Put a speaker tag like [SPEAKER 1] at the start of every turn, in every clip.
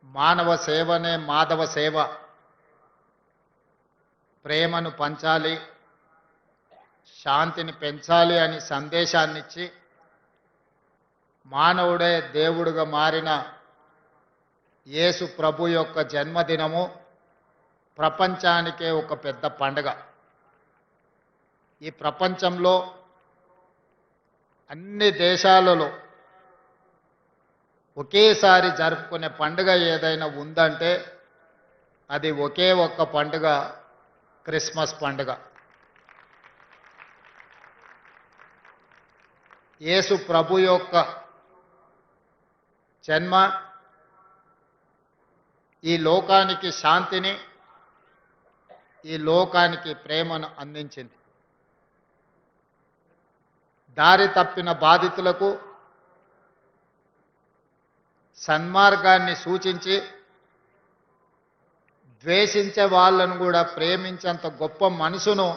[SPEAKER 1] మానవ సేవనే మాధవ సేవ, ప్రేమను పంచాలి, శాంతిని పెంచాలి అని సందేశాన్నిచ్చి మానవుడే దేవుడుగా మారిన యేసు ప్రభు యొక్క జన్మదినము ప్రపంచానికే ఒక పెద్ద పండుగ. ఈ ప్రపంచంలో అన్ని దేశాలలో ఒకేసారి జరుపుకునే పండుగ ఏదైనా ఉందంటే అది ఒకే ఒక్క పండుగ, క్రిస్మస్ పండుగ. యేసు ప్రభు యొక్క జన్మ ఈ లోకానికి శాంతిని, ఈ లోకానికి ప్రేమను అందించింది. దారి తప్పిన బాధితులకు సన్మార్గాన్ని సూచించి ద్వేషించే వాళ్ళను కూడా ప్రేమించేంత గొప్ప మనసును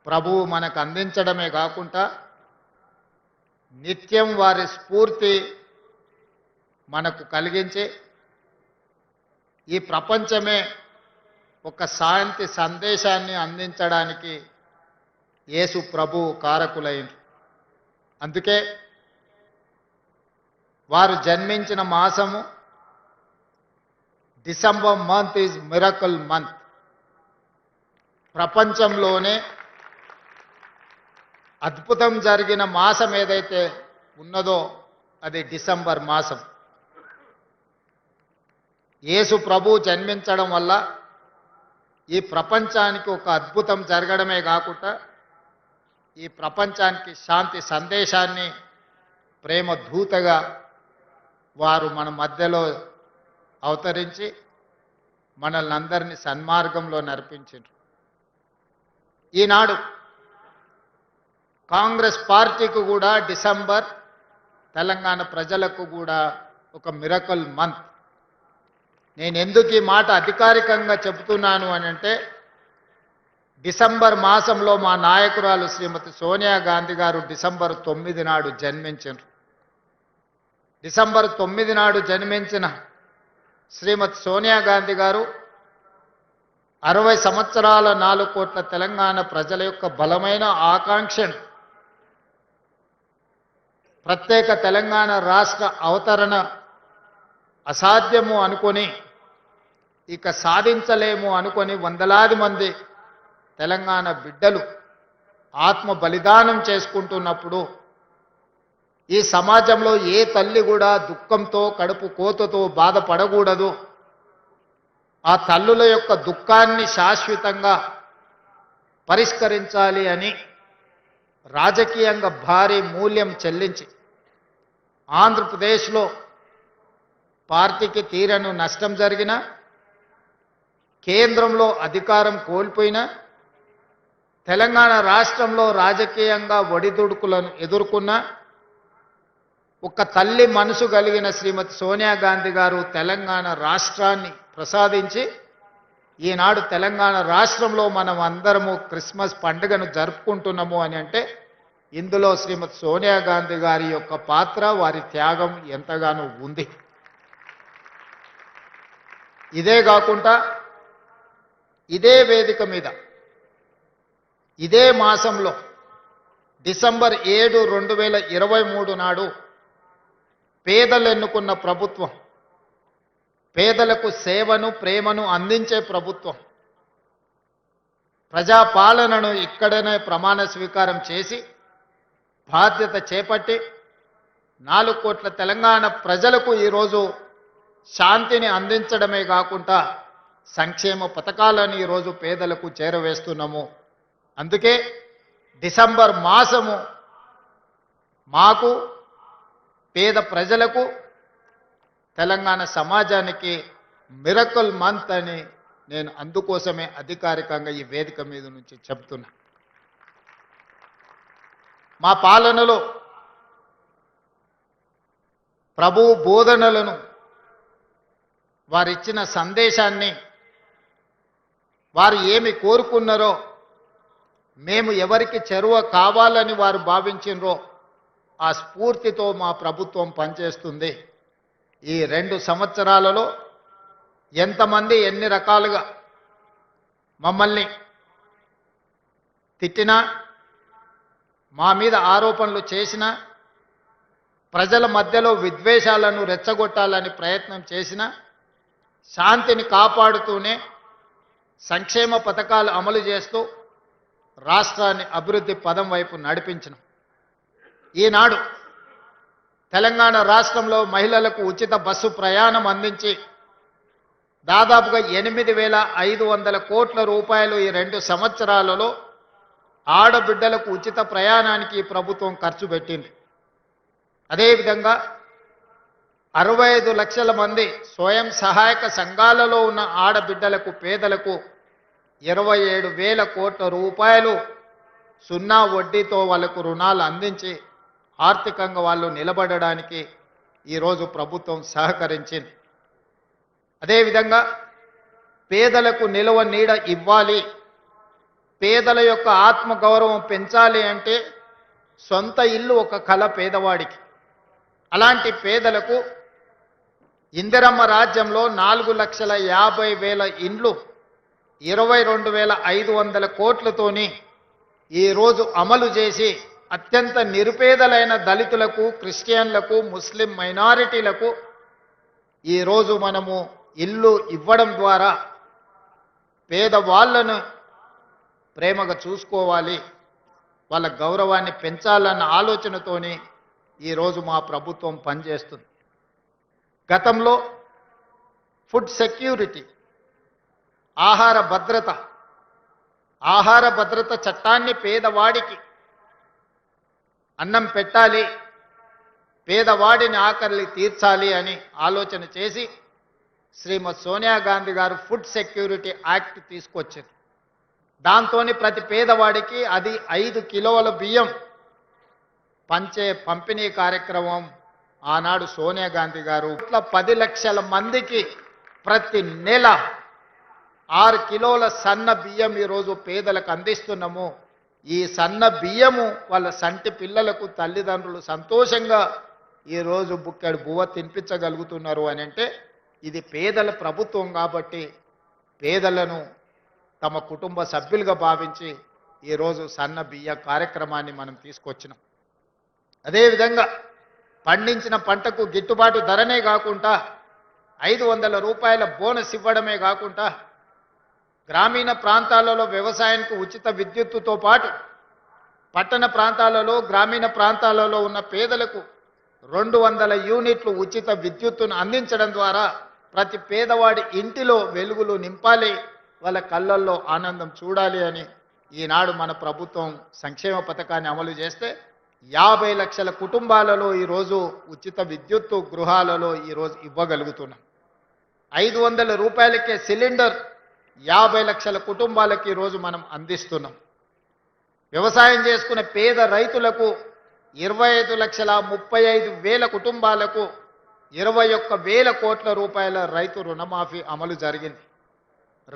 [SPEAKER 1] ప్రభువు మనకు అందించడమే కాకుండా నిత్యం వారి స్ఫూర్తి మనకు కలిగించి ఈ ప్రపంచమే ఒక శాంతి సందేశాన్ని అందించడానికి యేసు ప్రభు కారకులైంది. అందుకే వారు జన్మించిన మాసము December month is miracle month. ప్రపంచంలోనే అద్భుతం జరిగిన మాసం ఏదైతే ఉన్నదో అది డిసెంబర్ మాసం. యేసు ప్రభు జన్మించడం వల్ల ఈ ప్రపంచానికి ఒక అద్భుతం జరగడమే కాకుండా ఈ ప్రపంచానికి శాంతి సందేశాన్ని ప్రేమ దూతగా వారు మన మధ్యలో అవతరించి మనల్ని అందరినీ సన్మార్గంలో నడిపించారు. ఈనాడు కాంగ్రెస్ పార్టీకి కూడా డిసెంబర్, తెలంగాణ ప్రజలకు కూడా ఒక మిరకల్ మంత్. నేను ఎందుకు ఈ మాట అధికారికంగా చెబుతున్నాను అని అంటే, డిసెంబర్ మాసంలో మా నాయకురాలు శ్రీమతి సోనియా గాంధీ గారు డిసెంబర్ 9 నాడు జన్మించారు. డిసెంబర్ 9 నాడు జన్మించిన శ్రీమతి సోనియా గాంధీ గారు 60 సంవత్సరాల 4 కోట్ల తెలంగాణ ప్రజల యొక్క బలమైన ఆకాంక్షను ప్రత్యేక తెలంగాణ రాష్ట్ర అవతరణ అసాధ్యము అనుకొని, ఇక సాధించలేము అనుకొని వందలాది మంది తెలంగాణ బిడ్డలు ఆత్మ బలిదానం చేసుకుంటున్నప్పుడు ఈ సమాజంలో ఏ తల్లి కూడా దుఃఖంతో, కడుపు కోతతో బాధపడకూడదు. ఆ తల్లుల యొక్క దుఃఖాన్ని శాశ్వతంగా పరిష్కరించాలి అని రాజకీయంగా భారీ మూల్యం చెల్లించి ఆంధ్రప్రదేశ్లో పార్టీకి తీరను నష్టం జరిగిన, కేంద్రంలో అధికారం కోల్పోయిన, తెలంగాణ రాష్ట్రంలో రాజకీయంగా ఒడిదుడుకులను ఎదుర్కొన్న ఒక తల్లి మనసు కలిగిన శ్రీమతి సోనియా గాంధీ గారు తెలంగాణ రాష్ట్రాన్ని ప్రసాదించి ఈనాడు తెలంగాణ రాష్ట్రంలో మనం అందరము క్రిస్మస్ పండుగను జరుపుకుంటున్నాము అని అంటే ఇందులో శ్రీమతి సోనియా గాంధీ గారి యొక్క పాత్ర, వారి త్యాగం ఎంతగానో ఉంది. ఇదే కాకుండా ఇదే వేదిక మీద ఇదే మాసంలో డిసెంబర్ 7, 2023 నాడు పేదలు ఎన్నుకున్న ప్రభుత్వం, పేదలకు సేవను, ప్రేమను అందించే ప్రభుత్వం, ప్రజాపాలనను ఇక్కడనే ప్రమాణ స్వీకారం చేసి బాధ్యత చేపట్టి 4 కోట్ల తెలంగాణ ప్రజలకు ఈరోజు శాంతిని అందించడమే కాకుండా సంక్షేమ పథకాలను ఈరోజు పేదలకు చేరవేస్తున్నాము. అందుకే డిసెంబర్ మాసము మాకు, పేద ప్రజలకు, తెలంగాణ సమాజానికి మిరకల్ మంత్ అని నేను అందుకోసమే అధికారికంగా ఈ వేదిక మీద నుంచి చెప్తున్నా. మా పాలనలో ప్రభువు బోధనలను, వారిచ్చిన సందేశాన్ని, వారు ఏమి కోరుకున్నారో, మేము ఎవరికి చేరువ కావాలని వారు భావించినరో ఆ స్ఫూర్తితో మా ప్రభుత్వం పనిచేస్తుంది. ఈ 2 సంవత్సరాలలో ఎంతమంది ఎన్ని రకాలుగా మమ్మల్ని తిట్టినా, మా మీద ఆరోపణలు చేసినా, ప్రజల మధ్యలో విద్వేషాలను రెచ్చగొట్టాలని ప్రయత్నం చేసినా శాంతిని కాపాడుతూనే సంక్షేమ పథకాలు అమలు చేస్తూ రాష్ట్రాన్ని అభివృద్ధి పదం వైపు నడిపించిన ఈనాడు తెలంగాణ రాష్ట్రంలో మహిళలకు ఉచిత బస్సు ప్రయాణం అందించి దాదాపుగా 8,500 కోట్ల రూపాయలు ఈ 2 సంవత్సరాలలో ఆడబిడ్డలకు ఉచిత ప్రయాణానికి ప్రభుత్వం ఖర్చు పెట్టింది. అదేవిధంగా 65 లక్షల మంది స్వయం సహాయక సంఘాలలో ఉన్న ఆడబిడ్డలకు, పేదలకు 27,000 కోట్ల రూపాయలు సున్నా వడ్డీతో వాళ్లకు రుణాలు అందించి ఆర్థికంగా వాళ్ళు నిలబడడానికి ఈరోజు ప్రభుత్వం సహకరించింది. అదేవిధంగా పేదలకు నిలువ నీడ ఇవ్వాలి, పేదల యొక్క ఆత్మగౌరవం పెంచాలి అంటే సొంత ఇల్లు ఒక కల పేదవాడికి. అలాంటి పేదలకు ఇందిరమ్మ రాజ్యంలో 4,50,000 ఇండ్లు 22,500 కోట్లతోని ఈరోజు అమలు చేసి అత్యంత నిరుపేదలైన దళితులకు, క్రిస్టియన్లకు, ముస్లిం మైనారిటీలకు ఈరోజు మనము ఇల్లు ఇవ్వడం ద్వారా పేదవాళ్లను ప్రేమగా చూసుకోవాలి, వాళ్ళ గౌరవాన్ని పెంచాలన్న ఆలోచనతోని ఈరోజు మా ప్రభుత్వం పనిచేస్తుంది. గతంలో ఫుడ్ సెక్యూరిటీ, ఆహార భద్రత చట్టాన్ని పేదవాడికి అన్నం పెట్టాలి, పేదవాడిని ఆకలి తీర్చాలి అని ఆలోచన చేసి శ్రీమతి సోనియా గాంధీ గారు ఫుడ్ సెక్యూరిటీ యాక్ట్ తీసుకొచ్చారు. దాంతోని ప్రతి పేదవాడికి అది 5 కిలోల బియ్యం పంపిణీ కార్యక్రమం ఆనాడు సోనియా గాంధీ గారు 10 లక్షల మందికి ప్రతి నెల 6 కిలోల సన్న బియ్యం ఈరోజు పేదలకు అందిస్తున్నాము. ఈ సన్న బియ్యము వాళ్ళ సంటి పిల్లలకు తల్లిదండ్రులు సంతోషంగా ఈరోజు బుక్కెడు బువ్వ తినిపించగలుగుతున్నారు అని అంటే ఇది పేదల ప్రభుత్వం కాబట్టి పేదలను తమ కుటుంబ సభ్యులుగా భావించి ఈరోజు సన్న బియ్య కార్యక్రమాన్ని మనం తీసుకొచ్చినాం. అదేవిధంగా పండించిన పంటకు గిట్టుబాటు ధరనే కాకుండా 500 రూపాయల బోనస్ ఇవ్వడమే కాకుండా గ్రామీణ ప్రాంతాలలో వ్యవసాయానికి ఉచిత విద్యుత్తుతో పాటు పట్టణ ప్రాంతాలలో, గ్రామీణ ప్రాంతాలలో ఉన్న పేదలకు 200 యూనిట్లు ఉచిత విద్యుత్తును అందించడం ద్వారా ప్రతి పేదవాడి ఇంటిలో వెలుగులు నింపాలి, వాళ్ళ కళ్ళల్లో ఆనందం చూడాలి అని ఈనాడు మన ప్రభుత్వం సంక్షేమ పథకాన్ని అమలు చేస్తే 50 లక్షల కుటుంబాలలో ఈరోజు ఉచిత విద్యుత్తు గృహాలలో ఈరోజు ఇవ్వగలుగుతున్నాం. 500 రూపాయలకే సిలిండర్ 50 లక్షల కుటుంబాలకి ఈరోజు మనం అందిస్తున్నాం. వ్యవసాయం చేసుకునే పేద రైతులకు 25,35,000 కుటుంబాలకు 21,000 కోట్ల రూపాయల రైతు రుణమాఫీ అమలు జరిగింది.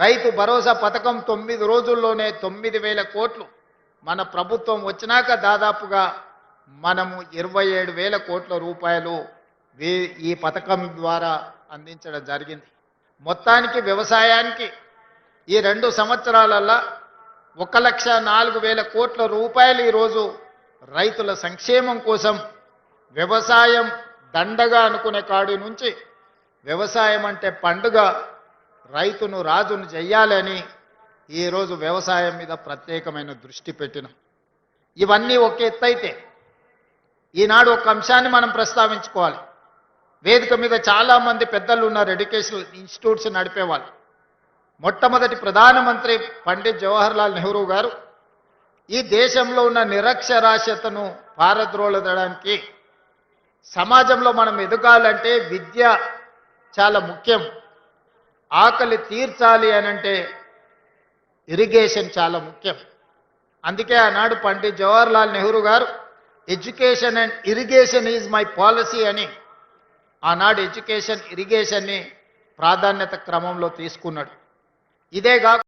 [SPEAKER 1] రైతు భరోసా పథకం 9 రోజుల్లోనే 9,000 కోట్లు మన ప్రభుత్వం వచ్చినాక దాదాపుగా మనము 27,000 కోట్ల రూపాయలు ఈ పథకం ద్వారా అందించడం జరిగింది. మొత్తానికి వ్యవసాయానికి ఈ 2 సంవత్సరాలలో 1,04,000 కోట్ల రూపాయలు ఈరోజు రైతుల సంక్షేమం కోసం వ్యవసాయం దండగా అనుకునే కాడి నుంచి వ్యవసాయం అంటే పండుగ, రైతును రాజును చెయ్యాలని ఈరోజు వ్యవసాయం మీద ప్రత్యేకమైన దృష్టి పెట్టినాం. ఇవన్నీ ఒక ఎత్తైతే ఈనాడు ఒక అంశాన్ని మనం ప్రస్తావించుకోవాలి. వేదిక మీద చాలామంది పెద్దలు ఉన్నారు, ఎడ్యుకేషనల్ ఇన్స్టిట్యూట్స్ నడిపేవాళ్ళు. మొట్టమొదటి ప్రధానమంత్రి పండిత్ జవహర్లాల్ నెహ్రూ గారు ఈ దేశంలో ఉన్న నిరక్షరాస్యతను పారద్రోలడానికి, సమాజంలో మనం ఎదగాలంటే విద్య చాలా ముఖ్యం, ఆకలి తీర్చాలి అనంటే ఇరిగేషన్ చాలా ముఖ్యం. అందుకే ఆనాడు పండిత్ జవహర్లాల్ నెహ్రూ గారు education and irrigation is my policy అని ఆనాడు ఎడ్యుకేషన్, ఇరిగేషన్ని ప్రాధాన్యత క్రమంలో తీసుకున్నాడు. ఇదే కాక